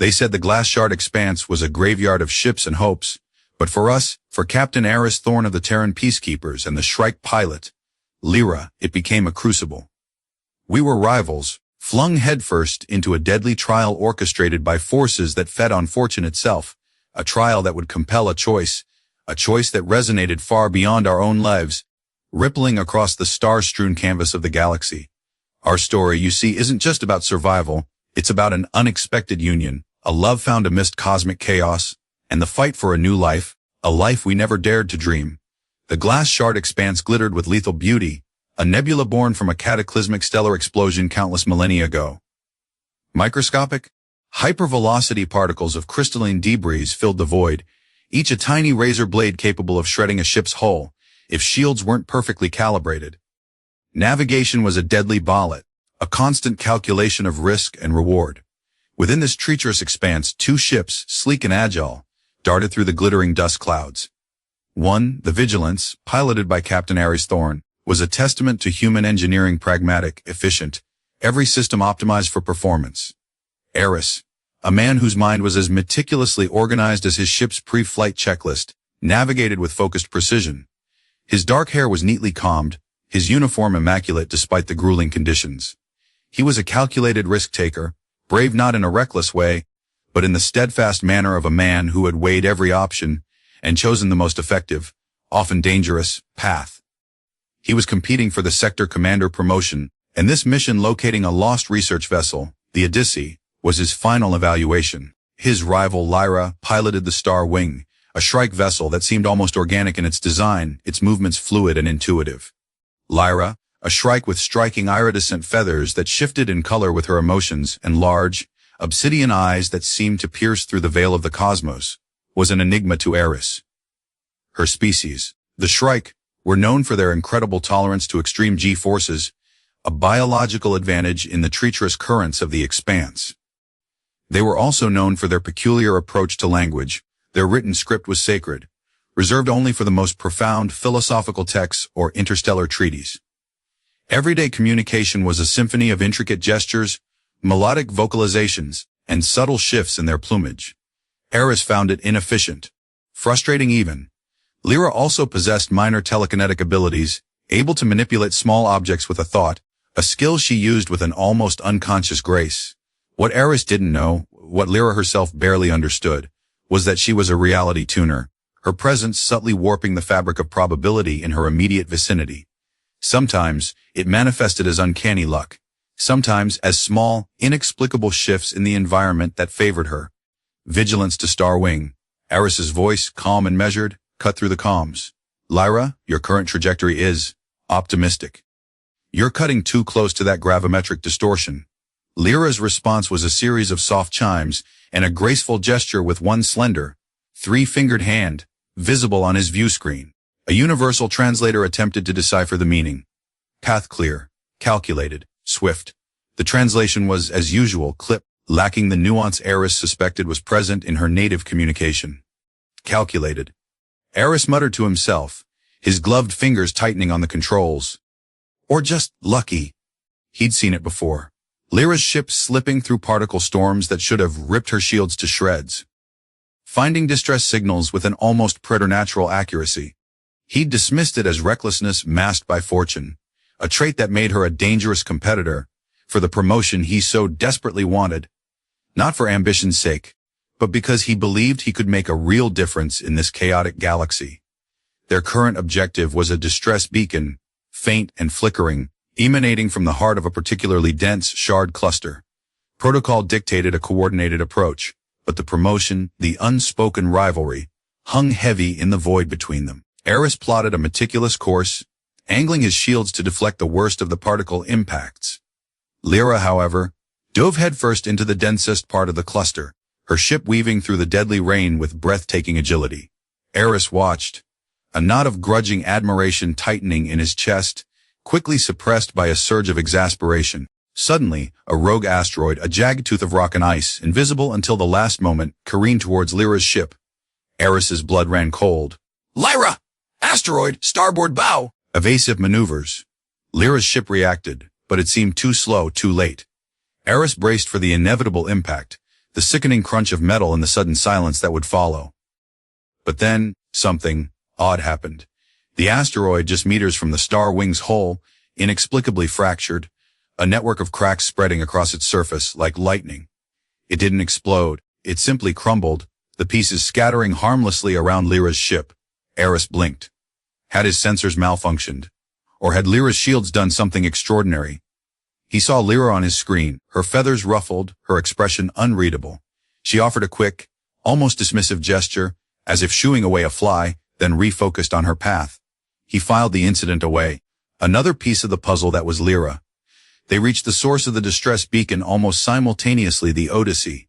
They said the Glass Shard Expanse was a graveyard of ships and hopes, but for us, for Captain Aris Thorne of the Terran Peacekeepers and the Shryke pilot, Lyra, it became a crucible. We were rivals, flung headfirst into a deadly trial orchestrated by forces that fed on fortune itself, a trial that would compel a choice that resonated far beyond our own lives, rippling across the star-strewn canvas of the galaxy. Our story, you see, isn't just about survival, it's about an unexpected union, a love found amidst cosmic chaos, and the fight for a new life, a life we never dared to dream. The Glass Shard Expanse glittered with lethal beauty, a nebula born from a cataclysmic stellar explosion countless millennia ago. Microscopic, hypervelocity particles of crystalline debris filled the void, each a tiny razor blade capable of shredding a ship's hull, if shields weren't perfectly calibrated. Navigation was a deadly ballet, a constant calculation of risk and reward. Within this treacherous expanse, two ships, sleek and agile, darted through the glittering dust clouds. One, the Vigilance, piloted by Captain Aris Thorne, was a testament to human engineering, pragmatic, efficient, every system optimized for performance. Aris, a man whose mind was as meticulously organized as his ship's pre-flight checklist, navigated with focused precision. His dark hair was neatly combed, his uniform immaculate despite the grueling conditions. He was a calculated risk-taker, brave not in a reckless way, but in the steadfast manner of a man who had weighed every option and chosen the most effective, often dangerous, path. He was competing for the sector commander promotion, and this mission locating a lost research vessel, the Odyssey, was his final evaluation. His rival Lyra piloted the Star Wing, a Shryke vessel that seemed almost organic in its design, its movements fluid and intuitive. Lyra, a Shryke with striking iridescent feathers that shifted in color with her emotions and large, obsidian eyes that seemed to pierce through the veil of the cosmos, was an enigma to Aris. Her species, the Shryke, were known for their incredible tolerance to extreme G-forces, a biological advantage in the treacherous currents of the expanse. They were also known for their peculiar approach to language. Their written script was sacred, reserved only for the most profound philosophical texts or interstellar treaties. Everyday communication was a symphony of intricate gestures, melodic vocalizations, and subtle shifts in their plumage. Aris found it inefficient, frustrating even. Lyra also possessed minor telekinetic abilities, able to manipulate small objects with a thought, a skill she used with an almost unconscious grace. What Aris didn't know, what Lyra herself barely understood, was that she was a reality tuner, her presence subtly warping the fabric of probability in her immediate vicinity. Sometimes, it manifested as uncanny luck, sometimes as small, inexplicable shifts in the environment that favored her. Vigilance to Star Wing. Aris's voice, calm and measured, cut through the comms. Lyra, your current trajectory is optimistic. You're cutting too close to that gravimetric distortion. Lyra's response was a series of soft chimes and a graceful gesture with one slender, three-fingered hand, visible on his view screen. A universal translator attempted to decipher the meaning. Path clear, calculated, swift. The translation was, as usual, clipped, lacking the nuance Aris suspected was present in her native communication. Calculated. Aris muttered to himself, his gloved fingers tightening on the controls. Or just lucky. He'd seen it before. Lyra's ship slipping through particle storms that should have ripped her shields to shreds. Finding distress signals with an almost preternatural accuracy. He'd dismissed it as recklessness masked by fortune, a trait that made her a dangerous competitor for the promotion he so desperately wanted, not for ambition's sake, but because he believed he could make a real difference in this chaotic galaxy. Their current objective was a distress beacon, faint and flickering, emanating from the heart of a particularly dense shard cluster. Protocol dictated a coordinated approach, but the promotion, the unspoken rivalry, hung heavy in the void between them. Aris plotted a meticulous course, angling his shields to deflect the worst of the particle impacts. Lyra, however, dove headfirst into the densest part of the cluster, her ship weaving through the deadly rain with breathtaking agility. Aris watched, a knot of grudging admiration tightening in his chest, quickly suppressed by a surge of exasperation. Suddenly, a rogue asteroid, a jagged tooth of rock and ice, invisible until the last moment, careened towards Lyra's ship. Aris's blood ran cold. Lyra! Asteroid! Starboard bow! Evasive maneuvers. Lyra's ship reacted, but it seemed too slow, too late. Aris braced for the inevitable impact, the sickening crunch of metal and the sudden silence that would follow. But then, something odd happened. The asteroid, just meters from the star wing's hull, inexplicably fractured, a network of cracks spreading across its surface like lightning. It didn't explode, it simply crumbled, the pieces scattering harmlessly around Lyra's ship. Aris blinked. Had his sensors malfunctioned? Or had Lyra's shields done something extraordinary? He saw Lyra on his screen, her feathers ruffled, her expression unreadable. She offered a quick, almost dismissive gesture, as if shooing away a fly, then refocused on her path. He filed the incident away. Another piece of the puzzle that was Lyra. They reached the source of the distress beacon almost simultaneously, the Odyssey.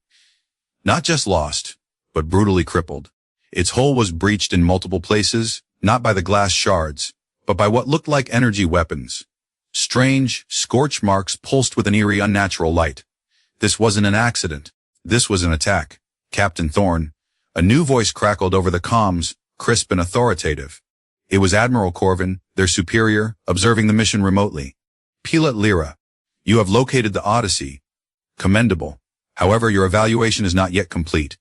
Not just lost, but brutally crippled. Its hull was breached in multiple places, not by the glass shards, but by what looked like energy weapons. Strange, scorch marks pulsed with an eerie, unnatural light. This wasn't an accident. This was an attack. Captain Thorne. A new voice crackled over the comms, crisp and authoritative. It was Admiral Corvin, their superior, observing the mission remotely. Pilot Lyra, you have located the Odyssey. Commendable. However, your evaluation is not yet complete.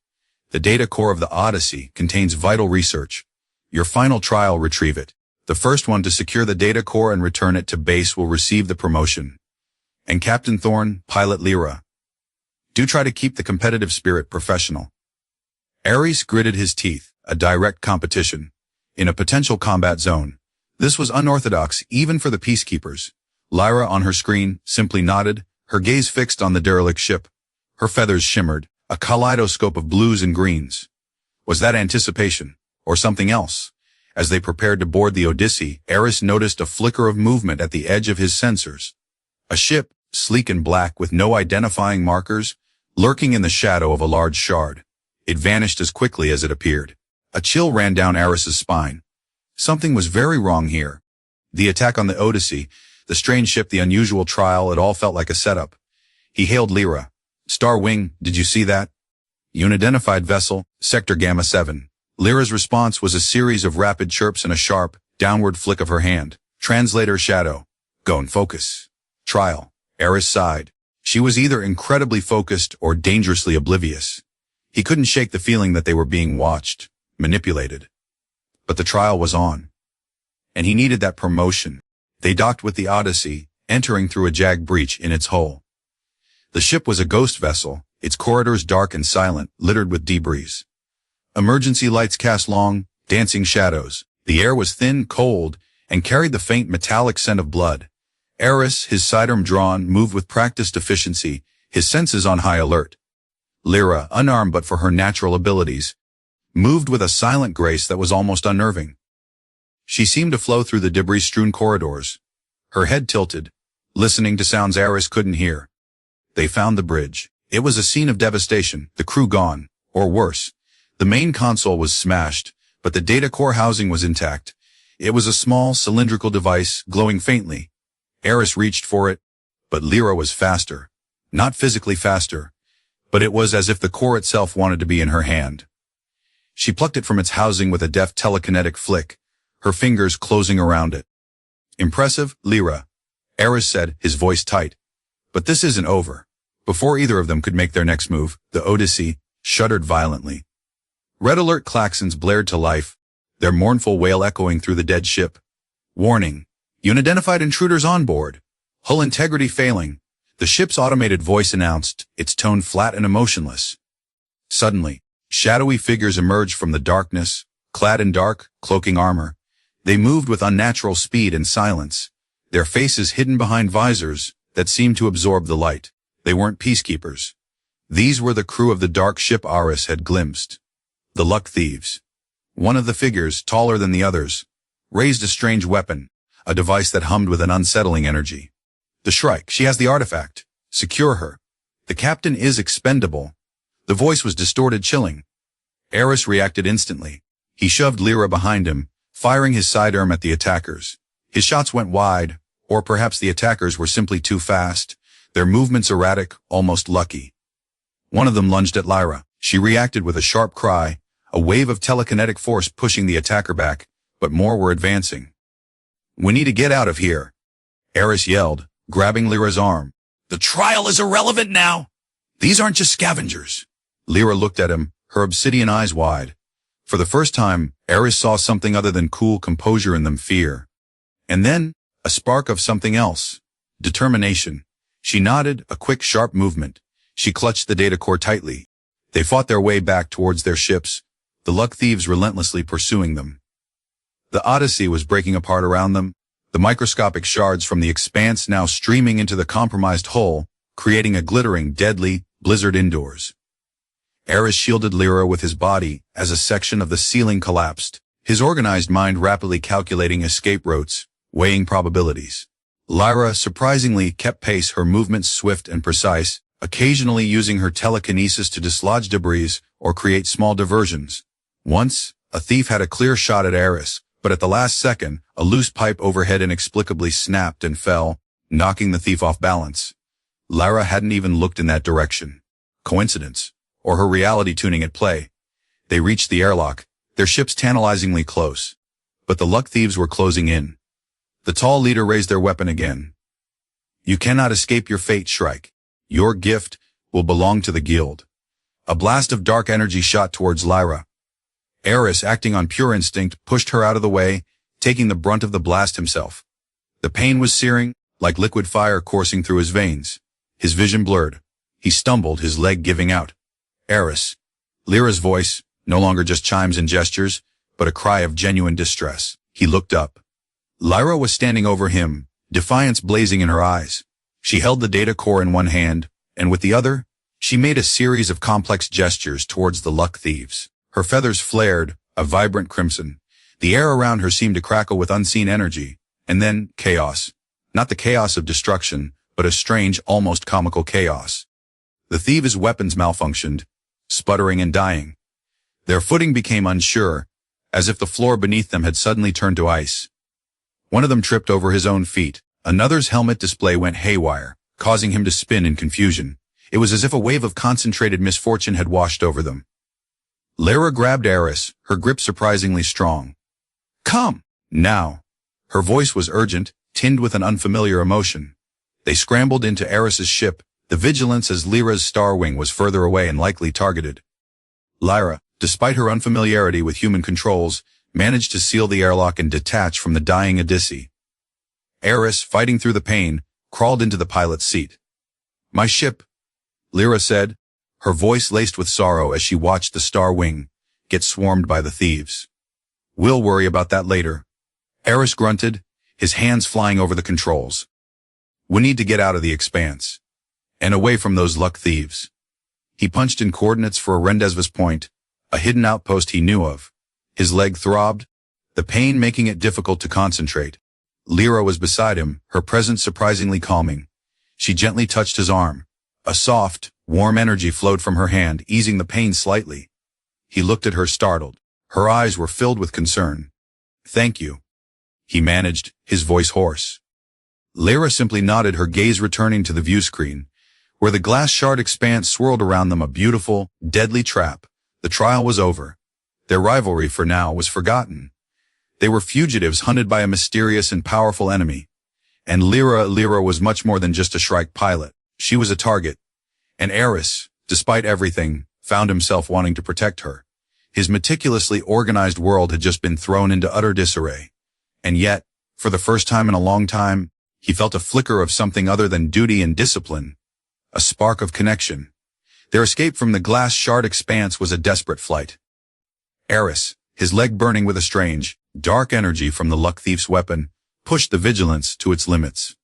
The data core of the Odyssey contains vital research. Your final trial, retrieve it. The first one to secure the data core and return it to base will receive the promotion. And Captain Thorne, Pilot Lyra, do try to keep the competitive spirit professional. Aris gritted his teeth, a direct competition. In a potential combat zone. This was unorthodox even for the Peacekeepers. Lyra on her screen simply nodded, her gaze fixed on the derelict ship. Her feathers shimmered, a kaleidoscope of blues and greens. Was that anticipation, or something else? As they prepared to board the Odyssey, Aris noticed a flicker of movement at the edge of his sensors. A ship, sleek and black with no identifying markers, lurking in the shadow of a large shard. It vanished as quickly as it appeared. A chill ran down Aris's spine. Something was very wrong here. The attack on the Odyssey, the strange ship, the unusual trial, it all felt like a setup. He hailed Lyra. Star Wing, did you see that? Unidentified vessel, Sector Gamma 7. Lyra's response was a series of rapid chirps and a sharp, downward flick of her hand. Translator shadow. Go and focus. Trial. Aris sighed. She was either incredibly focused or dangerously oblivious. He couldn't shake the feeling that they were being watched. Manipulated. But the trial was on. And he needed that promotion. They docked with the Odyssey, entering through a jag breach in its hull. The ship was a ghost vessel, its corridors dark and silent, littered with debris. Emergency lights cast long, dancing shadows. The air was thin, cold, and carried the faint metallic scent of blood. Aris, his sidearm drawn, moved with practiced efficiency, his senses on high alert. Lyra, unarmed but for her natural abilities, moved with a silent grace that was almost unnerving. She seemed to flow through the debris-strewn corridors, her head tilted, listening to sounds Aris couldn't hear. They found the bridge. It was a scene of devastation, the crew gone, or worse. The main console was smashed, but the data core housing was intact. It was a small, cylindrical device, glowing faintly. Aris reached for it, but Lyra was faster. Not physically faster, but it was as if the core itself wanted to be in her hand. She plucked it from its housing with a deft telekinetic flick, her fingers closing around it. Impressive, Lyra, Aris said, his voice tight. But this isn't over. Before either of them could make their next move, the Odyssey shuddered violently. Red alert klaxons blared to life, their mournful wail echoing through the dead ship. Warning. Unidentified intruders on board. Hull integrity failing. The ship's automated voice announced, its tone flat and emotionless. Suddenly, shadowy figures emerged from the darkness, clad in dark, cloaking armor. They moved with unnatural speed and silence, their faces hidden behind visors that seemed to absorb the light. They weren't peacekeepers. These were the crew of the dark ship Aris had glimpsed. The Luck Thieves. One of the figures, taller than the others, raised a strange weapon, a device that hummed with an unsettling energy. The Shryke, she has the artifact. Secure her. The captain is expendable. The voice was distorted, chilling. Aris reacted instantly. He shoved Lyra behind him, firing his sidearm at the attackers. His shots went wide, or perhaps the attackers were simply too fast, their movements erratic, almost lucky. One of them lunged at Lyra. She reacted with a sharp cry, a wave of telekinetic force pushing the attacker back, but more were advancing. We need to get out of here, Aris yelled, grabbing Lyra's arm. The trial is irrelevant now. These aren't just scavengers. Lyra looked at him, her obsidian eyes wide. For the first time, Aris saw something other than cool composure in them, fear. And then, a spark of something else. Determination. She nodded, a quick, sharp movement. She clutched the data core tightly. They fought their way back towards their ships, the Luck Thieves relentlessly pursuing them. The Odyssey was breaking apart around them, the microscopic shards from the expanse now streaming into the compromised hull, creating a glittering, deadly blizzard indoors. Aris shielded Lyra with his body as a section of the ceiling collapsed, his organized mind rapidly calculating escape routes, weighing probabilities. Lyra surprisingly kept pace, her movements swift and precise, occasionally using her telekinesis to dislodge debris or create small diversions. Once, a thief had a clear shot at Aris, but at the last second, a loose pipe overhead inexplicably snapped and fell, knocking the thief off balance. Lyra hadn't even looked in that direction. Coincidence? Or her reality tuning at play? They reached the airlock, their ships tantalizingly close. But the Luck Thieves were closing in. The tall leader raised their weapon again. "You cannot escape your fate, Shryke. Your gift will belong to the guild." A blast of dark energy shot towards Lyra. Aris, acting on pure instinct, pushed her out of the way, taking the brunt of the blast himself. The pain was searing, like liquid fire coursing through his veins. His vision blurred. He stumbled, his leg giving out. "Aris." Lyra's voice, no longer just chimes and gestures, but a cry of genuine distress. He looked up. Lyra was standing over him, defiance blazing in her eyes. She held the data core in one hand, and with the other, she made a series of complex gestures towards the Luck Thieves. Her feathers flared, a vibrant crimson. The air around her seemed to crackle with unseen energy, and then chaos. Not the chaos of destruction, but a strange, almost comical chaos. The thieves' weapons malfunctioned, sputtering and dying. Their footing became unsure, as if the floor beneath them had suddenly turned to ice. One of them tripped over his own feet. Another's helmet display went haywire, causing him to spin in confusion. It was as if a wave of concentrated misfortune had washed over them. Lyra grabbed Aris, her grip surprisingly strong. "Come, now." Her voice was urgent, tinged with an unfamiliar emotion. They scrambled into Aris's ship, the vigilance as Lyra's star wing was further away and likely targeted. Lyra, despite her unfamiliarity with human controls, managed to seal the airlock and detach from the dying Odyssey. Aris, fighting through the pain, crawled into the pilot's seat. "My ship," Lyra said, her voice laced with sorrow as she watched the star wing get swarmed by the thieves. "We'll worry about that later." Aris grunted, his hands flying over the controls. "We need to get out of the expanse. And away from those Luck Thieves." He punched in coordinates for a Rendezvous point, a hidden outpost he knew of. His leg throbbed, the pain making it difficult to concentrate. Lyra was beside him, her presence surprisingly calming. She gently touched his arm. A soft, warm energy flowed from her hand, easing the pain slightly. He looked at her, startled. Her eyes were filled with concern. "Thank you," he managed, his voice hoarse. Lyra simply nodded, her gaze returning to the view screen, where the Glass Shard Expanse swirled around them, a beautiful, deadly trap. The trial was over. Their rivalry, for now, was forgotten. They were fugitives hunted by a mysterious and powerful enemy. And Lyra was much more than just a Shryke pilot. She was a target. And Aris, despite everything, found himself wanting to protect her. His meticulously organized world had just been thrown into utter disarray. And yet, for the first time in a long time, he felt a flicker of something other than duty and discipline. A spark of connection. Their escape from the Glass Shard Expanse was a desperate flight. Aris, his leg burning with a strange, dark energy from the Luck Thief's weapon, pushed the vigilance to its limits.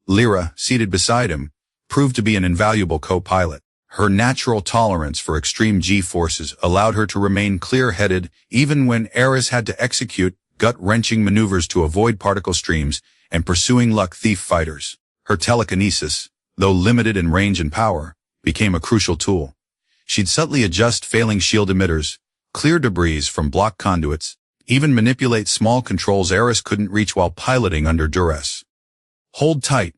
Lyra, seated beside him, proved to be an invaluable co-pilot. Her natural tolerance for extreme G-forces allowed her to remain clear-headed even when Aris had to execute gut-wrenching maneuvers to avoid particle streams and pursuing Luck Thief fighters. Her telekinesis, though limited in range and power, became a crucial tool. She'd subtly adjust failing shield emitters, clear debris from block conduits, even manipulate small controls Aris couldn't reach while piloting under duress. "Hold tight,"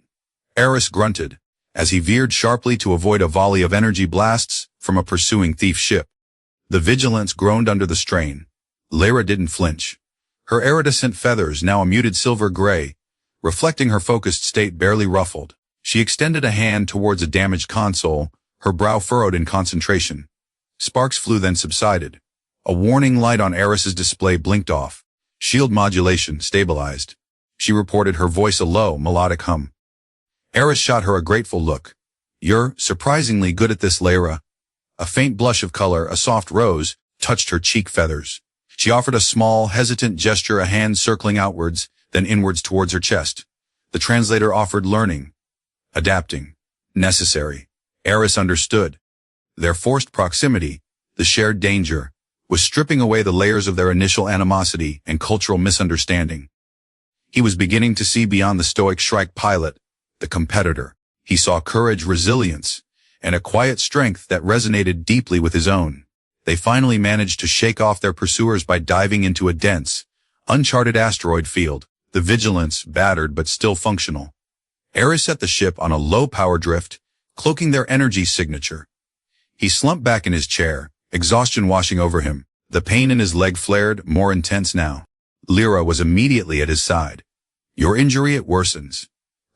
Aris grunted, as he veered sharply to avoid a volley of energy blasts from a pursuing thief ship. The vigilance groaned under the strain. Lyra didn't flinch. Her iridescent feathers, now a muted silver gray, reflecting her focused state, barely ruffled. She extended a hand towards a damaged console, her brow furrowed in concentration. Sparks flew then subsided. A warning light on Aris's display blinked off. Shield modulation stabilized. She reported, her voice a low, melodic hum. Aris shot her a grateful look. You're surprisingly good at this, Lyra. A faint blush of color, a soft rose, touched her cheek feathers. She offered a small, hesitant gesture, a hand circling outwards, then inwards towards her chest. The translator offered learning. Adapting. Necessary. Aris understood. Their forced proximity, the shared danger, was stripping away the layers of their initial animosity and cultural misunderstanding. He was beginning to see beyond the stoic Shryke pilot, the competitor. He saw courage, resilience, and a quiet strength that resonated deeply with his own. They finally managed to shake off their pursuers by diving into a dense, uncharted asteroid field, the vigilance battered but still functional. Aris set the ship on a low-power drift, cloaking their energy signature. He slumped back in his chair, exhaustion washing over him. The pain in his leg flared, more intense now. Lyra was immediately at his side. Your injury, it worsens.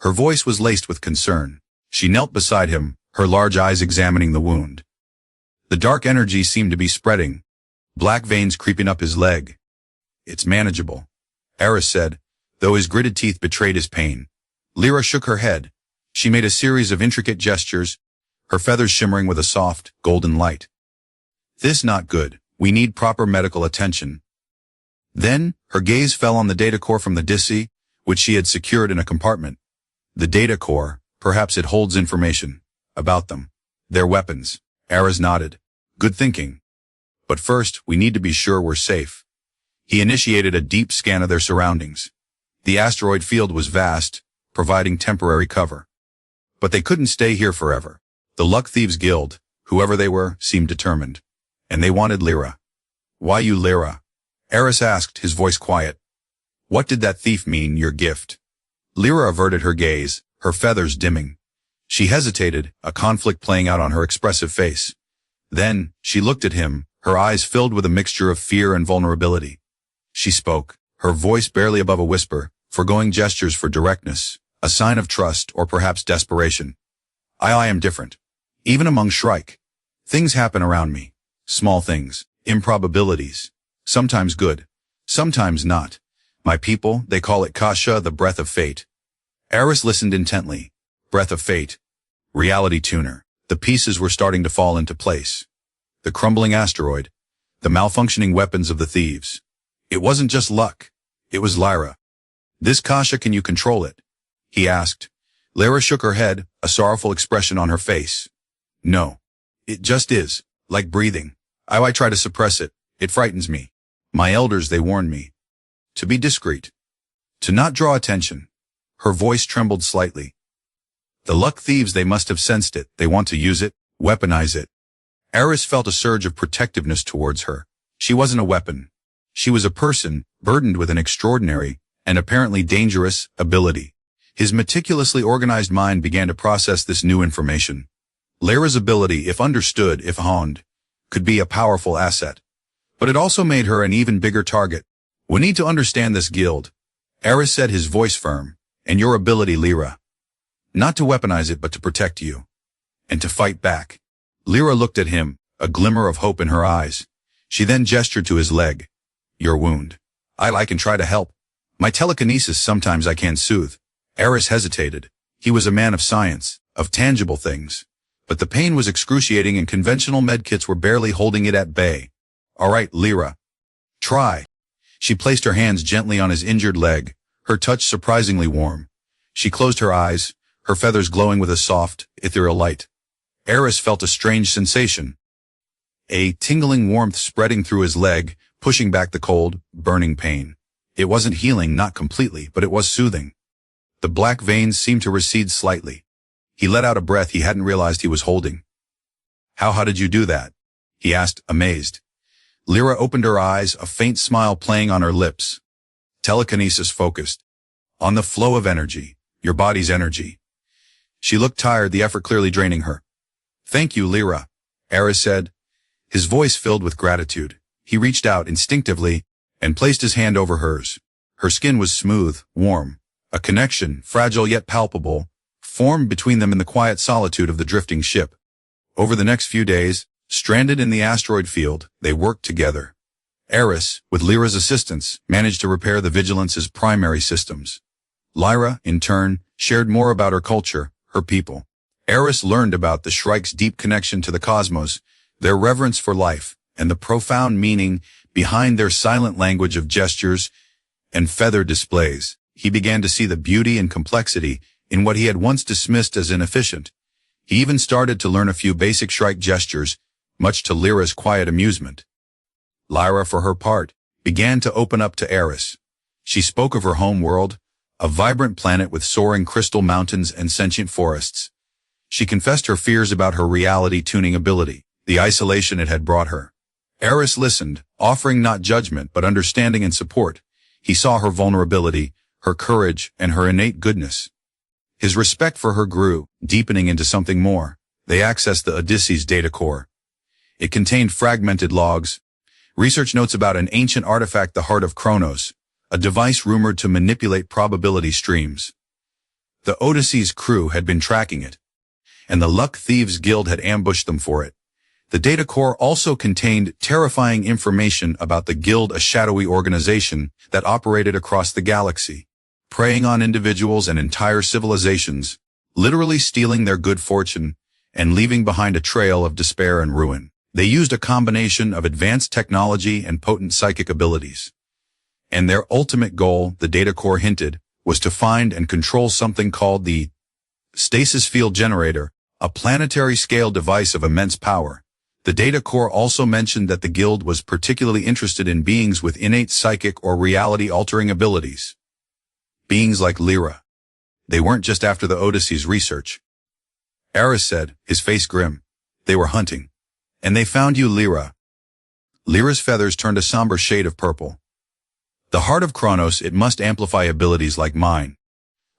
Her voice was laced with concern. She knelt beside him, her large eyes examining the wound. The dark energy seemed to be spreading, black veins creeping up his leg. It's manageable, Aris said, though his gritted teeth betrayed his pain. Lyra shook her head. She made a series of intricate gestures, her feathers shimmering with a soft, golden light. This not good. We need proper medical attention. Then, her gaze fell on the data core from the Dissi, which she had secured in a compartment. The data core, perhaps it holds information about them. Their weapons. Aris nodded. Good thinking. But first, we need to be sure we're safe. He initiated a deep scan of their surroundings. The asteroid field was vast, providing temporary cover. But they couldn't stay here forever. The Luck Thieves Guild, whoever they were, seemed determined. And they wanted Lyra. Why you, Lyra? Aris asked, his voice quiet. What did that thief mean, your gift? Lyra averted her gaze, her feathers dimming. She hesitated, a conflict playing out on her expressive face. Then, she looked at him, her eyes filled with a mixture of fear and vulnerability. She spoke, her voice barely above a whisper, foregoing gestures for directness, a sign of trust or perhaps desperation. I am different. Even among Shryke. Things happen around me. Small things, improbabilities. Sometimes good, sometimes not. My people, they call it Kasha, the breath of fate. Aris listened intently. Breath of fate. Reality tuner. The pieces were starting to fall into place. The crumbling asteroid. The malfunctioning weapons of the thieves. It wasn't just luck. It was Lyra. This Kasha, can you control it? He asked. Lyra shook her head, a sorrowful expression on her face. No. It just is. Like breathing. I try to suppress it. It frightens me. My elders, they warned me. To be discreet. To not draw attention. Her voice trembled slightly. The Luck Thieves, they must have sensed it. They want to use it, weaponize it. Aris felt a surge of protectiveness towards her. She wasn't a weapon. She was a person, burdened with an extraordinary, and apparently dangerous, ability. His meticulously organized mind began to process this new information. Lyra's ability, if understood, if honed, could be a powerful asset. But it also made her an even bigger target. We need to understand this guild. Aris said, his voice firm. And your ability, Lyra. Not to weaponize it, but to protect you. And to fight back. Lyra looked at him, a glimmer of hope in her eyes. She then gestured to his leg. Your wound. I can try to help. My telekinesis sometimes I can soothe. Aris hesitated. He was a man of science, of tangible things. But the pain was excruciating and conventional medkits were barely holding it at bay. All right, Lyra. Try. She placed her hands gently on his injured leg, her touch surprisingly warm. She closed her eyes, her feathers glowing with a soft, ethereal light. Aris felt a strange sensation. A tingling warmth spreading through his leg, pushing back the cold, burning pain. It wasn't healing, not completely, but it was soothing. The black veins seemed to recede slightly. He let out a breath he hadn't realized he was holding. How did you do that? He asked, amazed. Lyra opened her eyes, a faint smile playing on her lips. Telekinesis focused. On the flow of energy, your body's energy. She looked tired, the effort clearly draining her. Thank you, Lyra, Aris said, his voice filled with gratitude. He reached out instinctively and placed his hand over hers. Her skin was smooth, warm. A connection, fragile yet palpable, formed between them in the quiet solitude of the drifting ship. Over the next few days, Stranded in the asteroid field, they worked together. Aris, with Lyra's assistance, managed to repair the Vigilance's primary systems. Lyra, in turn, shared more about her culture, her people. Aris learned about the Shryke's deep connection to the cosmos, their reverence for life, and the profound meaning behind their silent language of gestures and feather displays. He began to see the beauty and complexity in what he had once dismissed as inefficient. He even started to learn a few basic Shryke gestures, much to Lyra's quiet amusement. Lyra, for her part, began to open up to Aris. She spoke of her home world, a vibrant planet with soaring crystal mountains and sentient forests. She confessed her fears about her reality-tuning ability, the isolation it had brought her. Aris listened, offering not judgment but understanding and support. He saw her vulnerability, her courage, and her innate goodness. His respect for her grew, deepening into something more. They accessed the Odysseus data core. It contained fragmented logs, research notes about an ancient artifact, the Heart of Kronos, a device rumored to manipulate probability streams. The Odysseus crew had been tracking it, and the Luck Thieves Guild had ambushed them for it. The data core also contained terrifying information about the Guild, a shadowy organization that operated across the galaxy, preying on individuals and entire civilizations, literally stealing their good fortune and leaving behind a trail of despair and ruin. They used a combination of advanced technology and potent psychic abilities. And their ultimate goal, the data core hinted, was to find and control something called the Stasis Field Generator, a planetary-scale device of immense power. The data core also mentioned that the Guild was particularly interested in beings with innate psychic or reality-altering abilities. Beings like Lyra. They weren't just after the Odysseus research. Aris said, his face grim. They were hunting. And they found you, Lyra. Lyra's feathers turned a somber shade of purple. The Heart of Kronos, it must amplify abilities like mine.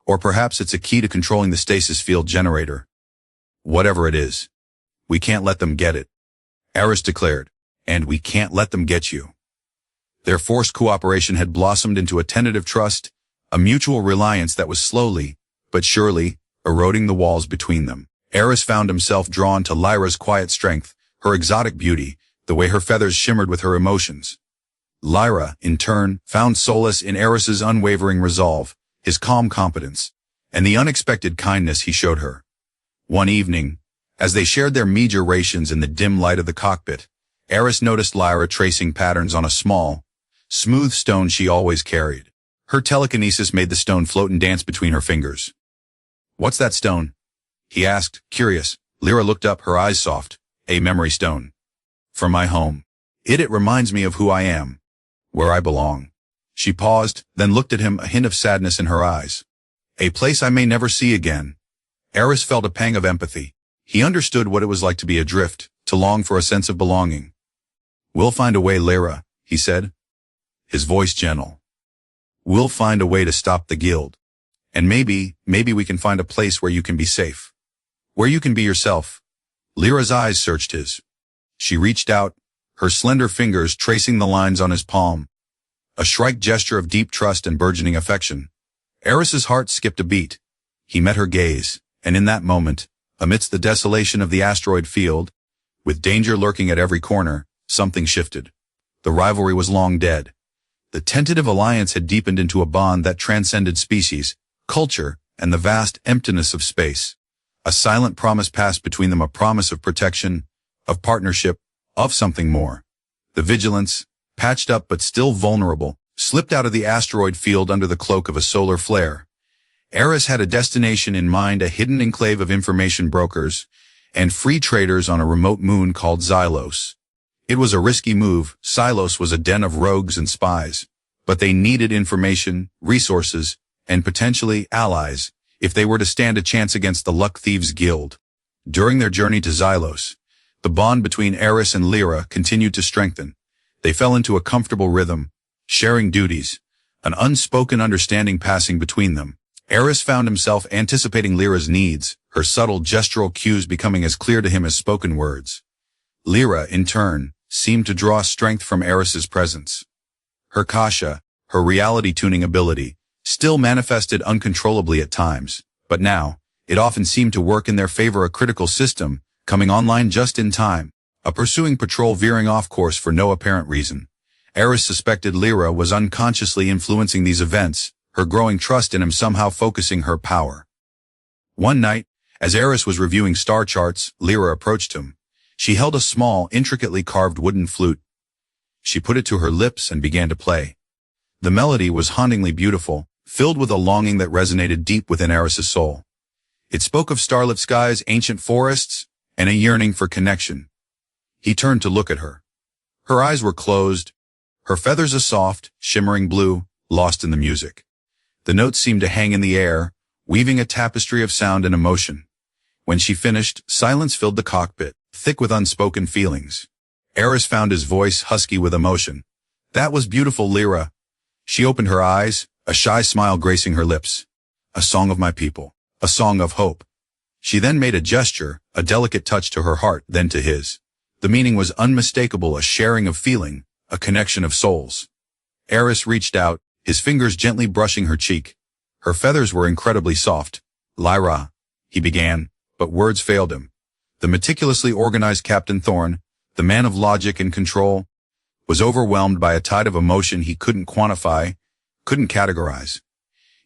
Or perhaps it's a key to controlling the Stasis Field Generator. Whatever it is, we can't let them get it. Aris declared, and we can't let them get you. Their forced cooperation had blossomed into a tentative trust, a mutual reliance that was slowly, but surely, eroding the walls between them. Aris found himself drawn to Lyra's quiet strength, her exotic beauty, the way her feathers shimmered with her emotions. Lyra, in turn, found solace in Aris's unwavering resolve, his calm competence, and the unexpected kindness he showed her. One evening, as they shared their meager rations in the dim light of the cockpit, Aris noticed Lyra tracing patterns on a small, smooth stone she always carried. Her telekinesis made the stone float and dance between her fingers. "What's that stone?" he asked, curious. Lyra looked up, her eyes soft. "A memory stone. For my home. It reminds me of who I am, where I belong." She paused, then looked at him, a hint of sadness in her eyes. "A place I may never see again." Aris felt a pang of empathy. He understood what it was like to be adrift, to long for a sense of belonging. "We'll find a way, Lyra," he said, his voice gentle. "We'll find a way to stop the Guild. And maybe we can find a place where you can be safe. Where you can be yourself." Lyra's eyes searched his. She reached out, her slender fingers tracing the lines on his palm. A Shryke gesture of deep trust and burgeoning affection. Aris's heart skipped a beat. He met her gaze, and in that moment, amidst the desolation of the asteroid field, with danger lurking at every corner, something shifted. The rivalry was long dead. The tentative alliance had deepened into a bond that transcended species, culture, and the vast emptiness of space. A silent promise passed between them, a promise of protection, of partnership, of something more. The Vigilance, patched up but still vulnerable, slipped out of the asteroid field under the cloak of a solar flare. Aris had a destination in mind, a hidden enclave of information brokers and free traders on a remote moon called Xylos. It was a risky move. Xylos was a den of rogues and spies, but they needed information, resources, and potentially allies if they were to stand a chance against the Luck Thieves Guild. During their journey to Xylos, the bond between Aris and Lyra continued to strengthen. They fell into a comfortable rhythm, sharing duties, an unspoken understanding passing between them. Aris found himself anticipating Lyra's needs, her subtle gestural cues becoming as clear to him as spoken words. Lyra, in turn, seemed to draw strength from Aris's presence. Her kasha, her reality-tuning ability, still manifested uncontrollably at times, but now, it often seemed to work in their favor, a critical system, coming online just in time. a pursuing patrol veering off course for no apparent reason. Aris suspected Lyra was unconsciously influencing these events, her growing trust in him somehow focusing her power. One night, as Aris was reviewing star charts, Lyra approached him. She held a small, intricately carved wooden flute. She put it to her lips and began to play. The melody was hauntingly beautiful, filled with a longing that resonated deep within Aris's soul. It spoke of starlit skies, ancient forests, and a yearning for connection. He turned to look at her. Her eyes were closed, her feathers a soft, shimmering blue, lost in the music. The notes seemed to hang in the air, weaving a tapestry of sound and emotion. When she finished, silence filled the cockpit, thick with unspoken feelings. Aris found his voice husky with emotion. "That was beautiful, Lyra." She opened her eyes, a shy smile gracing her lips. "A song of my people, a song of hope." She then made a gesture, a delicate touch to her heart, then to his. The meaning was unmistakable, a sharing of feeling, a connection of souls. Aris reached out, his fingers gently brushing her cheek. Her feathers were incredibly soft. "Lyra," he began, but words failed him. The meticulously organized Captain Thorne, the man of logic and control, was overwhelmed by a tide of emotion he couldn't quantify, couldn't categorize.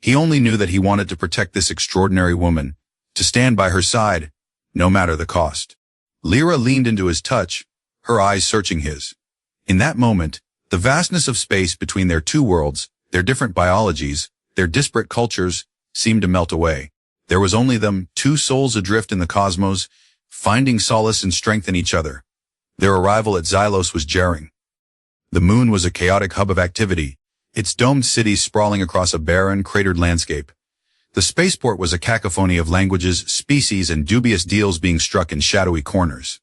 He only knew that he wanted to protect this extraordinary woman, to stand by her side, no matter the cost. Lyra leaned into his touch, her eyes searching his. In that moment, the vastness of space between their two worlds, their different biologies, their disparate cultures, seemed to melt away. There was only them, two souls adrift in the cosmos, finding solace and strength in each other. Their arrival at Xylos was jarring. The moon was a chaotic hub of activity, its domed cities sprawling across a barren, cratered landscape. The spaceport was a cacophony of languages, species, and dubious deals being struck in shadowy corners.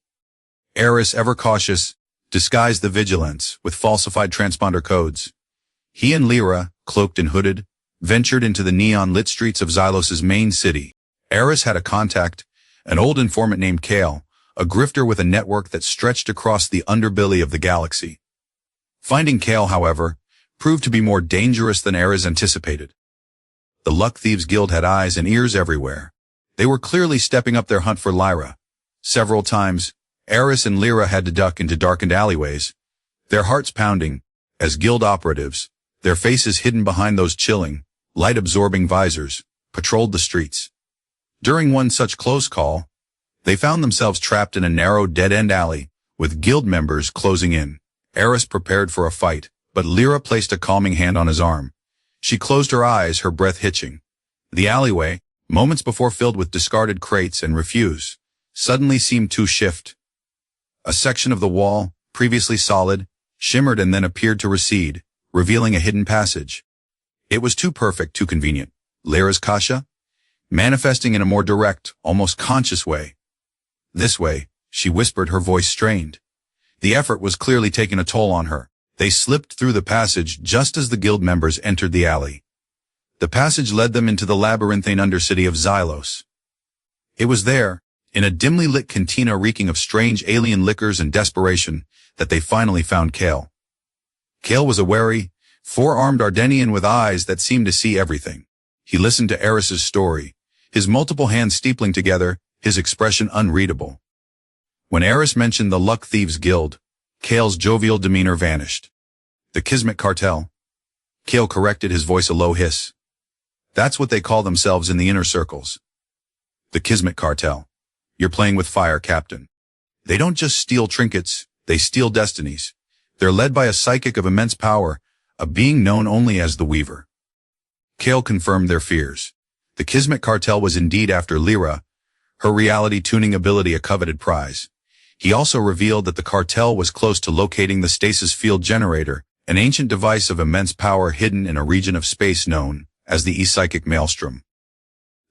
Aris, ever cautious, disguised the vigilance with falsified transponder codes. He and Lyra, cloaked and hooded, ventured into the neon-lit streets of Xylos's main city. Aris had a contact, an old informant named Kale, a grifter with a network that stretched across the underbelly of the galaxy. Finding Kale, however, proved to be more dangerous than Aris anticipated. The Luck Thieves Guild had eyes and ears everywhere. They were clearly stepping up their hunt for Lyra. Several times, Aris and Lyra had to duck into darkened alleyways, their hearts pounding, as guild operatives, their faces hidden behind those chilling, light-absorbing visors, patrolled the streets. During one such close call, they found themselves trapped in a narrow dead-end alley, with guild members closing in. Aris prepared for a fight, but Lyra placed a calming hand on his arm. She closed her eyes, her breath hitching. The alleyway, moments before filled with discarded crates and refuse, suddenly seemed to shift. A section of the wall, previously solid, shimmered and then appeared to recede, revealing a hidden passage. It was too perfect, too convenient. Lyra's Kasha? Manifesting in a more direct, almost conscious way. "This way," she whispered, her voice strained. The effort was clearly taking a toll on her. They slipped through the passage just as the guild members entered the alley. The passage led them into the labyrinthine undercity of Xylos. It was there, in a dimly lit cantina reeking of strange alien liquors and desperation, that they finally found Kale. Kale was a wary, four-armed Ardenian with eyes that seemed to see everything. He listened to Aris's story, his multiple hands steepling together, his expression unreadable. When Aris mentioned the Luck Thieves Guild, Kale's jovial demeanor vanished. "The Kismet Cartel?" Kale corrected, his voice a low hiss. "That's what they call themselves in the inner circles. The Kismet Cartel. You're playing with fire, Captain. They don't just steal trinkets, they steal destinies. They're led by a psychic of immense power, a being known only as the Weaver." Kale confirmed their fears. The Kismet Cartel was indeed after Lyra, her reality-tuning ability a coveted prize. He also revealed that the cartel was close to locating the Stasis Field Generator, an ancient device of immense power hidden in a region of space known as the psychic maelstrom.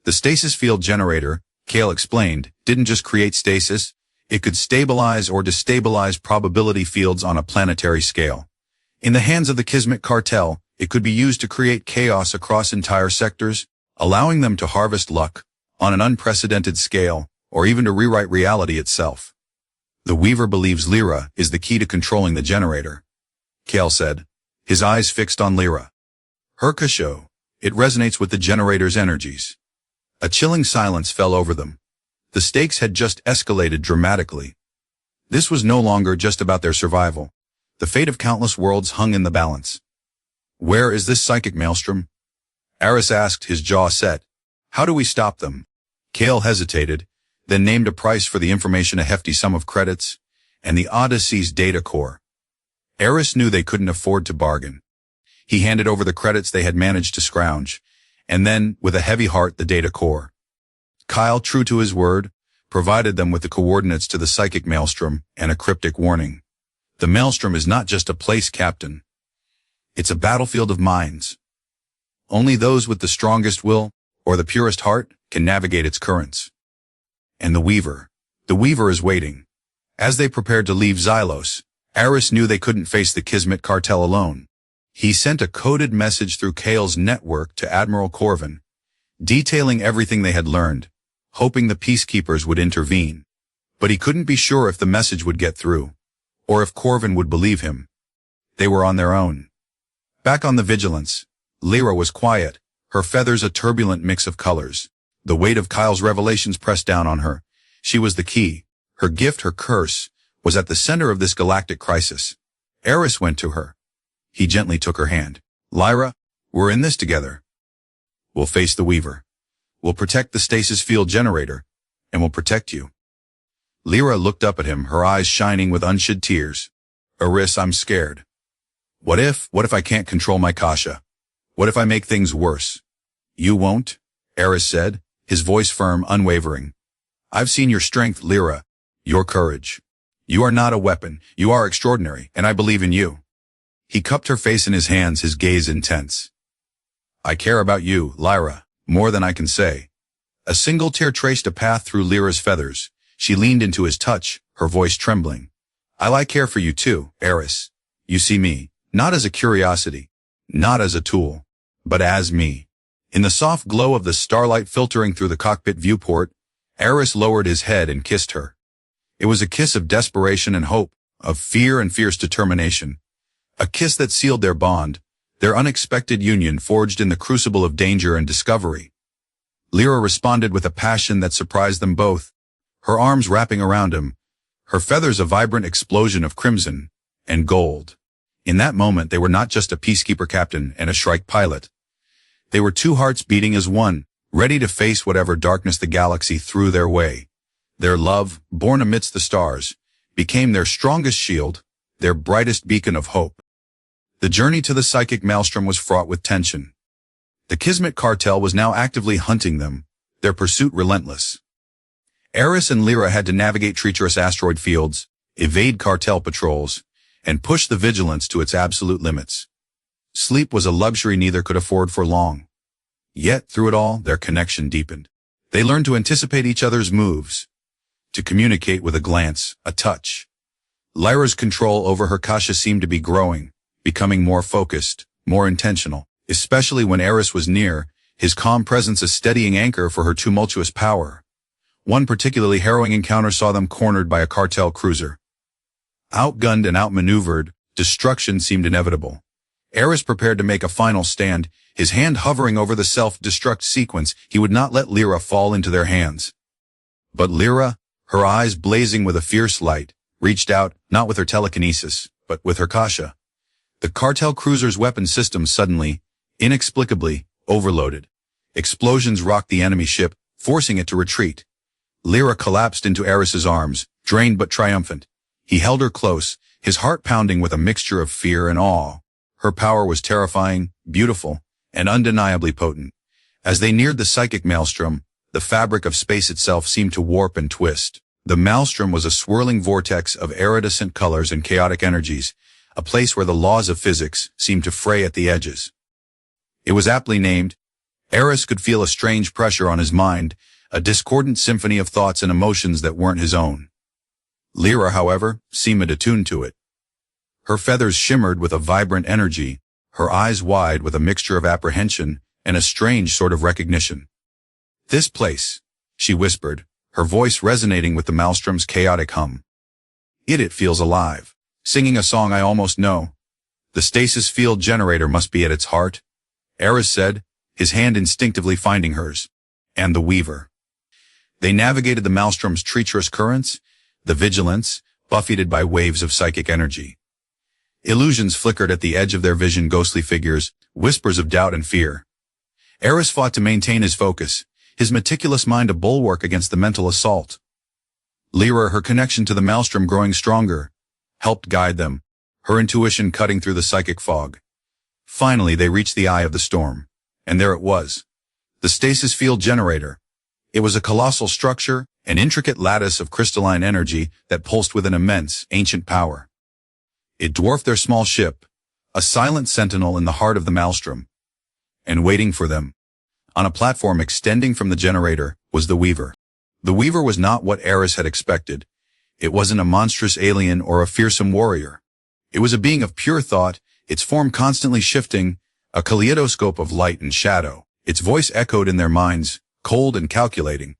The Stasis Field Generator, Kale explained, didn't just create stasis, it could stabilize or destabilize probability fields on a planetary scale. In the hands of the Kismet Cartel, it could be used to create chaos across entire sectors, allowing them to harvest luck on an unprecedented scale, or even to rewrite reality itself. "The Weaver believes Lyra is the key to controlling the generator," Kale said, his eyes fixed on Lyra. "Her Kasho, it resonates with the generator's energies." A chilling silence fell over them. The stakes had just escalated dramatically. This was no longer just about their survival. The fate of countless worlds hung in the balance. Where is this psychic maelstrom? Aris asked, his jaw set. How do we stop them? Kale hesitated, then named a price for the information, a hefty sum of credits, and the Odyssey's data core. Aris knew they couldn't afford to bargain. He handed over the credits they had managed to scrounge, and then, with a heavy heart, the data core. Kyle, true to his word, provided them with the coordinates to the psychic maelstrom and a cryptic warning. The maelstrom is not just a place, Captain. It's a battlefield of minds. Only those with the strongest will, or the purest heart, can navigate its currents. And the Weaver is waiting. As they prepared to leave Xylos, Aris knew they couldn't face the Kismet Cartel alone. He sent a coded message through Kale's network to Admiral Corvin, detailing everything they had learned, hoping the Peacekeepers would intervene. But he couldn't be sure if the message would get through, or if Corvin would believe him. They were on their own. Back on the Vigilance, Lyra was quiet, her feathers a turbulent mix of colors. The weight of Kyle's revelations pressed down on her. She was the key. Her gift, her curse, was at the center of this galactic crisis. Aris went to her. He gently took her hand. Lyra, we're in this together. We'll face the Weaver. We'll protect the Stasis Field Generator, and we'll protect you. Lyra looked up at him, her eyes shining with unshed tears. Aris, I'm scared. What if I can't control my Kasha? What if I make things worse? You won't, Aris said, his voice firm, unwavering. I've seen your strength, Lyra, your courage. You are not a weapon, you are extraordinary, and I believe in you. He cupped her face in his hands, his gaze intense. I care about you, Lyra, more than I can say. A single tear traced a path through Lyra's feathers. She leaned into his touch, her voice trembling. I care for you too, Aris. You see me, not as a curiosity, not as a tool, but as me. In the soft glow of the starlight filtering through the cockpit viewport, Aris lowered his head and kissed her. It was a kiss of desperation and hope, of fear and fierce determination. A kiss that sealed their bond, their unexpected union forged in the crucible of danger and discovery. Lyra responded with a passion that surprised them both, her arms wrapping around him, her feathers a vibrant explosion of crimson and gold. In that moment they were not just a Peacekeeper captain and a Shryke pilot. They were two hearts beating as one, ready to face whatever darkness the galaxy threw their way. Their love, born amidst the stars, became their strongest shield, their brightest beacon of hope. The journey to the psychic maelstrom was fraught with tension. The Kismet Cartel was now actively hunting them, their pursuit relentless. Aris and Lyra had to navigate treacherous asteroid fields, evade cartel patrols, and push the Vigilance to its absolute limits. Sleep was a luxury neither could afford for long. Yet, through it all, their connection deepened. They learned to anticipate each other's moves, to communicate with a glance, a touch. Lyra's control over her Kasha seemed to be growing, becoming more focused, more intentional, especially when Aris was near, his calm presence a steadying anchor for her tumultuous power. One particularly harrowing encounter saw them cornered by a cartel cruiser. Outgunned and outmaneuvered, destruction seemed inevitable. Aris prepared to make a final stand, his hand hovering over the self-destruct sequence. He would not let Lyra fall into their hands. But Lyra, her eyes blazing with a fierce light, reached out, not with her telekinesis, but with her Kasha. The cartel cruiser's weapon system suddenly, inexplicably, overloaded. Explosions rocked the enemy ship, forcing it to retreat. Lyra collapsed into Aris's arms, drained but triumphant. He held her close, his heart pounding with a mixture of fear and awe. Her power was terrifying, beautiful, and undeniably potent. As they neared the psychic maelstrom, the fabric of space itself seemed to warp and twist. The maelstrom was a swirling vortex of iridescent colors and chaotic energies, a place where the laws of physics seemed to fray at the edges. It was aptly named. Aris could feel a strange pressure on his mind, a discordant symphony of thoughts and emotions that weren't his own. Lyra, however, seemed attuned to it. Her feathers shimmered with a vibrant energy, her eyes wide with a mixture of apprehension and a strange sort of recognition. This place, she whispered, her voice resonating with the maelstrom's chaotic hum. It feels alive, singing a song I almost know. The Stasis Field Generator must be at its heart, Aris said, his hand instinctively finding hers. And the Weaver. They navigated the maelstrom's treacherous currents, the Vigilance, buffeted by waves of psychic energy. Illusions flickered at the edge of their vision, ghostly figures, whispers of doubt and fear. Aris fought to maintain his focus, his meticulous mind a bulwark against the mental assault. Lyra, her connection to the maelstrom growing stronger, helped guide them, her intuition cutting through the psychic fog. Finally, they reached the eye of the storm. And there it was. The Stasis Field Generator. It was a colossal structure, an intricate lattice of crystalline energy that pulsed with an immense, ancient power. It dwarfed their small ship, a silent sentinel in the heart of the maelstrom. And waiting for them, on a platform extending from the generator, was the Weaver. The Weaver was not what Aris had expected. It wasn't a monstrous alien or a fearsome warrior. It was a being of pure thought, its form constantly shifting, a kaleidoscope of light and shadow. Its voice echoed in their minds, cold and calculating.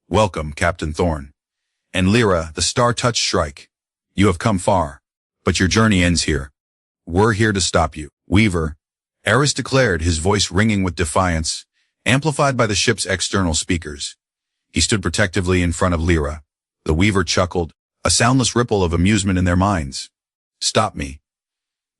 "Welcome, Captain Thorne. And Lyra, the star-touched Shryke. You have come far, but your journey ends here. We're here to stop you, Weaver," Aris declared, his voice ringing with defiance, amplified by the ship's external speakers. He stood protectively in front of Lyra. The Weaver chuckled, a soundless ripple of amusement in their minds. "Stop me.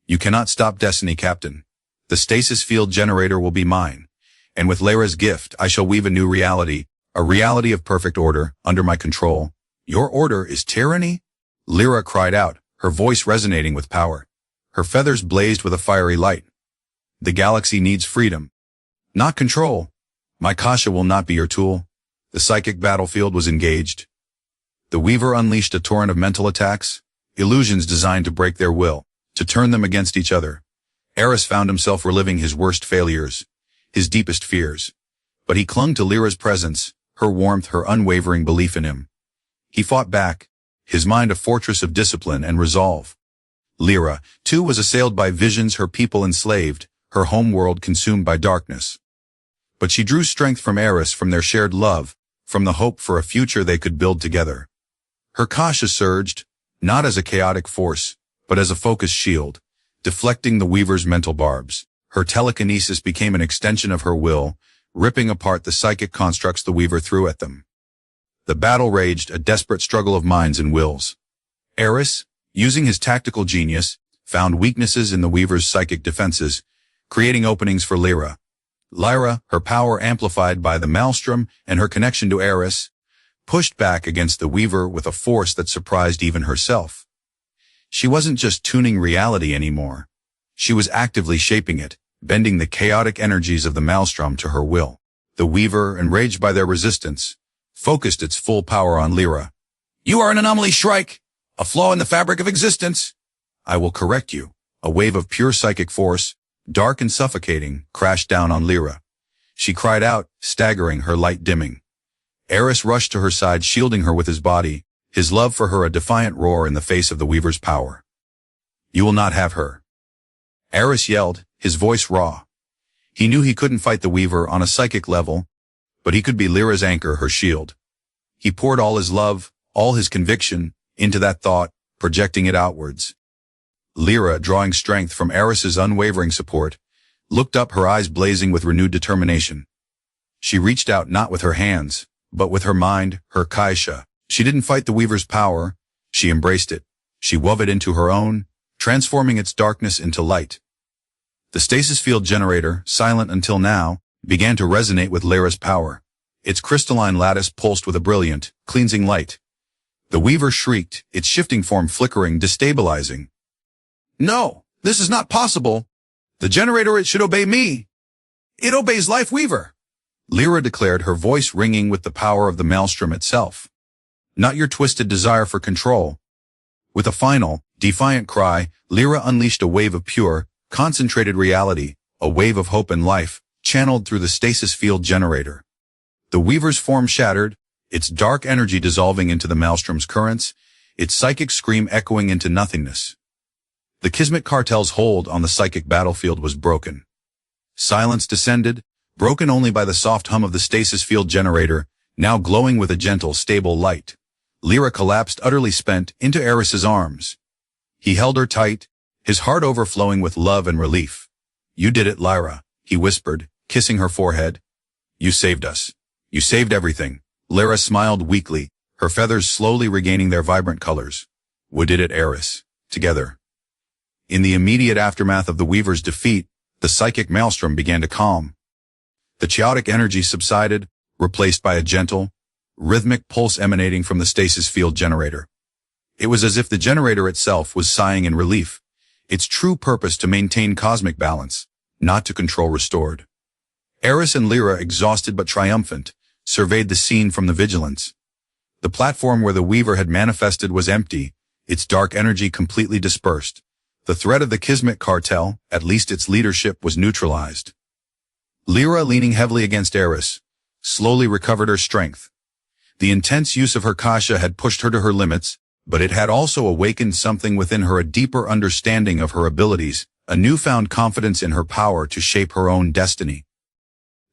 You cannot stop destiny, Captain. The Stasis Field Generator will be mine, and with Lyra's gift I shall weave a new reality, a reality of perfect order, under my control." "Your order is tyranny?" Lyra cried out, her voice resonating with power. Her feathers blazed with a fiery light. "The galaxy needs freedom, not control. My Kasha will not be your tool." The psychic battlefield was engaged. The Weaver unleashed a torrent of mental attacks, illusions designed to break their will, to turn them against each other. Aris found himself reliving his worst failures, his deepest fears. But he clung to Lyra's presence, her warmth, her unwavering belief in him. He fought back, his mind a fortress of discipline and resolve. Lyra, too, was assailed by visions, her people enslaved, her home world consumed by darkness. But she drew strength from Aris, from their shared love, from the hope for a future they could build together. Her Kasha surged, not as a chaotic force, but as a focused shield, deflecting the Weaver's mental barbs. Her telekinesis became an extension of her will, ripping apart the psychic constructs the Weaver threw at them. The battle raged, a desperate struggle of minds and wills. Aris, using his tactical genius, found weaknesses in the Weaver's psychic defenses, creating openings for Lyra. Lyra, her power amplified by the maelstrom and her connection to Aris, pushed back against the Weaver with a force that surprised even herself. She wasn't just tuning reality anymore. She was actively shaping it, bending the chaotic energies of the maelstrom to her will. The Weaver, enraged by their resistance, focused its full power on Lyra. "You are an anomaly, Shryke, a flaw in the fabric of existence. I will correct you." A wave of pure psychic force, dark and suffocating, crashed down on Lyra. She cried out, staggering, her light dimming. Aris rushed to her side, shielding her with his body, his love for her a defiant roar in the face of the Weaver's power. "You will not have her," Aris yelled, his voice raw. He knew he couldn't fight the Weaver on a psychic level, but he could be Lyra's anchor, her shield. He poured all his love, all his conviction, into that thought, projecting it outwards. Lyra, drawing strength from Aris's unwavering support, looked up, her eyes blazing with renewed determination. She reached out not with her hands, but with her mind, her Kasha. She didn't fight the Weaver's power, she embraced it. She wove it into her own, transforming its darkness into light. The Stasis Field Generator, silent until now, began to resonate with Lyra's power. Its crystalline lattice pulsed with a brilliant, cleansing light. The Weaver shrieked, its shifting form flickering, destabilizing. "No, this is not possible. The generator, it should obey me. It obeys Life Weaver," Lyra declared, her voice ringing with the power of the maelstrom itself. "Not your twisted desire for control." With a final, defiant cry, Lyra unleashed a wave of pure, concentrated reality, a wave of hope and life, channeled through the Stasis Field Generator. The Weaver's form shattered, its dark energy dissolving into the maelstrom's currents, its psychic scream echoing into nothingness. The Kismet Cartel's hold on the psychic battlefield was broken. Silence descended, broken only by the soft hum of the Stasis Field Generator, now glowing with a gentle, stable light. Lyra collapsed, utterly spent, into Aris's arms. He held her tight, his heart overflowing with love and relief. "You did it, Lyra," he whispered, kissing her forehead. "You saved us. You saved everything." Lyra smiled weakly, her feathers slowly regaining their vibrant colors. We did it, Aris. Together. In the immediate aftermath of the Weaver's defeat, the psychic maelstrom began to calm. The chaotic energy subsided, replaced by a gentle, rhythmic pulse emanating from the Stasis Field Generator. It was as if the generator itself was sighing in relief, its true purpose to maintain cosmic balance, not to control restored. Aris and Lyra, exhausted but triumphant, surveyed the scene from the vigilance. The platform where the Weaver had manifested was empty, its dark energy completely dispersed. The threat of the Kismet Cartel, at least its leadership, was neutralized. Lyra, leaning heavily against Aris, slowly recovered her strength. The intense use of her kasha had pushed her to her limits, but it had also awakened something within her, a deeper understanding of her abilities, a newfound confidence in her power to shape her own destiny.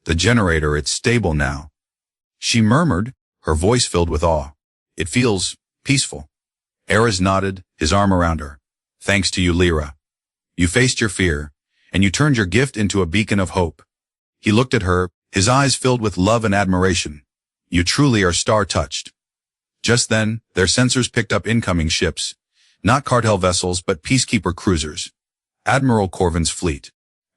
The generator, it's stable now, she murmured, her voice filled with awe. It feels peaceful. Aris nodded, his arm around her. Thanks to you, Lyra. You faced your fear, and you turned your gift into a beacon of hope. He looked at her, his eyes filled with love and admiration. You truly are star-touched. Just then, their sensors picked up incoming ships, not cartel vessels but Peacekeeper cruisers. Admiral Corvin's fleet.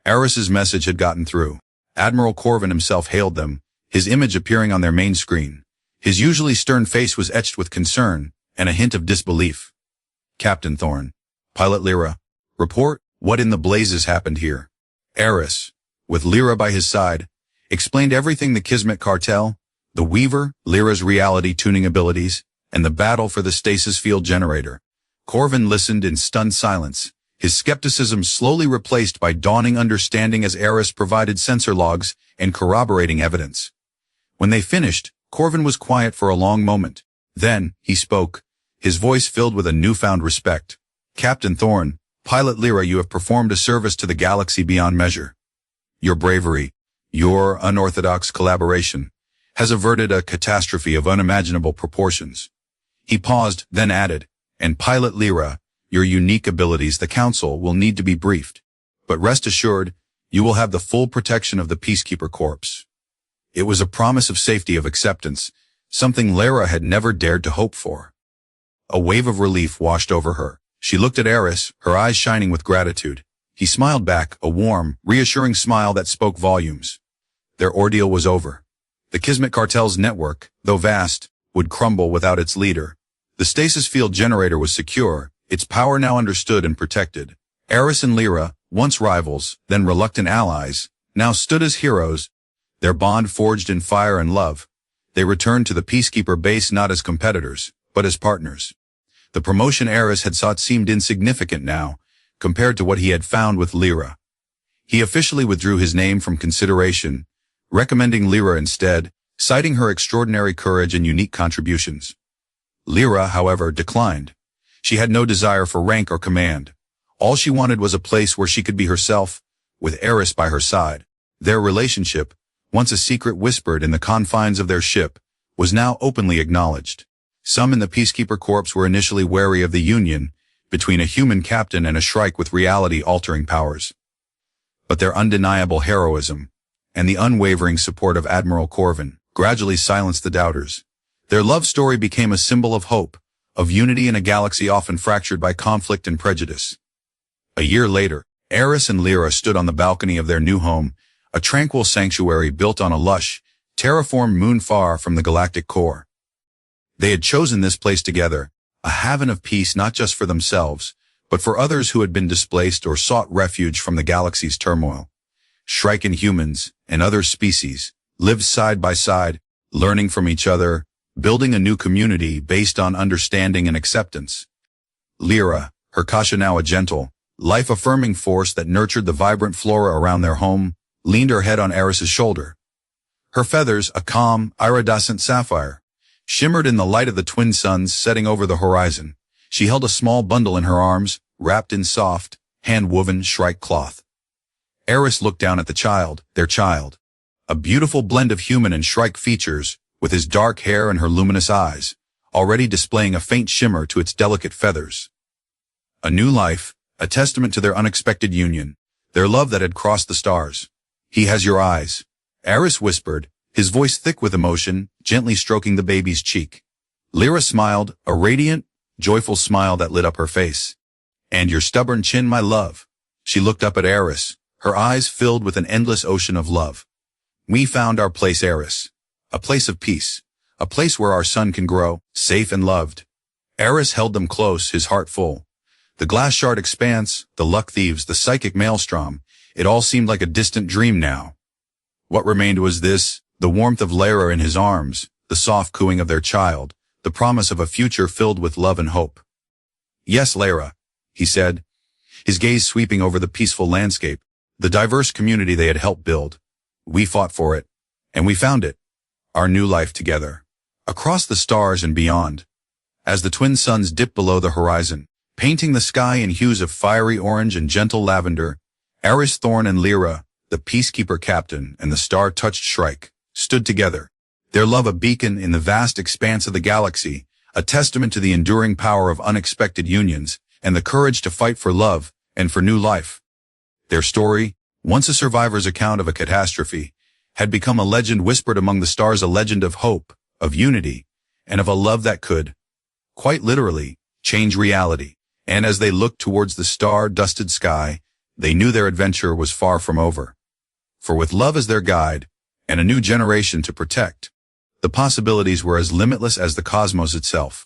Aris's message had gotten through. Admiral Corvin himself hailed them, his image appearing on their main screen. His usually stern face was etched with concern and a hint of disbelief. Captain Thorne. Pilot Lyra. Report, what in the blazes happened here? Aris, with Lyra by his side, explained everything: the Kismet Cartel, the Weaver, Lyra's reality tuning abilities, and the battle for the Stasis Field Generator. Corvin listened in stunned silence, his skepticism slowly replaced by dawning understanding as Aris provided sensor logs and corroborating evidence. When they finished, Corvin was quiet for a long moment. Then, he spoke, his voice filled with a newfound respect. Captain Thorne, Pilot Lyra, you have performed a service to the galaxy beyond measure. Your bravery, your unorthodox collaboration, has averted a catastrophe of unimaginable proportions. He paused, then added, and Pilot Lyra, your unique abilities, the Council will need to be briefed. But rest assured, you will have the full protection of the Peacekeeper Corps. It was a promise of safety, of acceptance, something Lyra had never dared to hope for. A wave of relief washed over her. She looked at Aris, her eyes shining with gratitude. He smiled back, a warm, reassuring smile that spoke volumes. Their ordeal was over. The Kismet Cartel's network, though vast, would crumble without its leader. The Stasis Field Generator was secure, its power now understood and protected. Aris and Lyra, once rivals, then reluctant allies, now stood as heroes, their bond forged in fire and love. They returned to the Peacekeeper base not as competitors, but as partners. The promotion Aris had sought seemed insignificant now, compared to what he had found with Lyra. He officially withdrew his name from consideration, recommending Lyra instead, citing her extraordinary courage and unique contributions. Lyra, however, declined. She had no desire for rank or command. All she wanted was a place where she could be herself, with Aris by her side. Their relationship, once a secret whispered in the confines of their ship, was now openly acknowledged. Some in the Peacekeeper Corps were initially wary of the union between a human captain and a Shryke with reality-altering powers. But their undeniable heroism and the unwavering support of Admiral Corvin gradually silenced the doubters. Their love story became a symbol of hope, of unity in a galaxy often fractured by conflict and prejudice. A year later, Aris and Lyra stood on the balcony of their new home, a tranquil sanctuary built on a lush, terraformed moon far from the galactic core. They had chosen this place together, a haven of peace not just for themselves, but for others who had been displaced or sought refuge from the galaxy's turmoil. Shryke and humans, and other species, lived side by side, learning from each other, building a new community based on understanding and acceptance. Lyra, her kasha now a gentle, life-affirming force that nurtured the vibrant flora around their home, leaned her head on Aris's shoulder. Her feathers, a calm, iridescent sapphire, shimmered in the light of the twin suns setting over the horizon. She held a small bundle in her arms, wrapped in soft, hand-woven Shryke cloth. Aris looked down at the child, their child, a beautiful blend of human and Shryke features, with his dark hair and her luminous eyes, already displaying a faint shimmer to its delicate feathers. A new life, a testament to their unexpected union, their love that had crossed the stars. He has your eyes, Aris whispered, his voice thick with emotion, gently stroking the baby's cheek. Lyra smiled, a radiant, joyful smile that lit up her face. And your stubborn chin, my love. She looked up at Aris, her eyes filled with an endless ocean of love. We found our place, Aris. A place of peace. A place where our son can grow, safe and loved. Aris held them close, his heart full. The Glass Shard Expanse, the Luck Thieves, the psychic maelstrom, it all seemed like a distant dream now. What remained was this, the warmth of Lyra in his arms, the soft cooing of their child, the promise of a future filled with love and hope. Yes, Lyra, he said, his gaze sweeping over the peaceful landscape, the diverse community they had helped build. We fought for it, and we found it, our new life together, across the stars and beyond. As the twin suns dipped below the horizon, painting the sky in hues of fiery orange and gentle lavender, Aris Thorne and Lyra, the Peacekeeper captain and the star-touched Shryke, stood together, their love a beacon in the vast expanse of the galaxy, a testament to the enduring power of unexpected unions and the courage to fight for love and for new life. Their story, once a survivor's account of a catastrophe, had become a legend whispered among the stars, a legend of hope, of unity, and of a love that could, quite literally, change reality. And as they looked towards the star-dusted sky, they knew their adventure was far from over. For with love as their guide, and a new generation to protect, the possibilities were as limitless as the cosmos itself.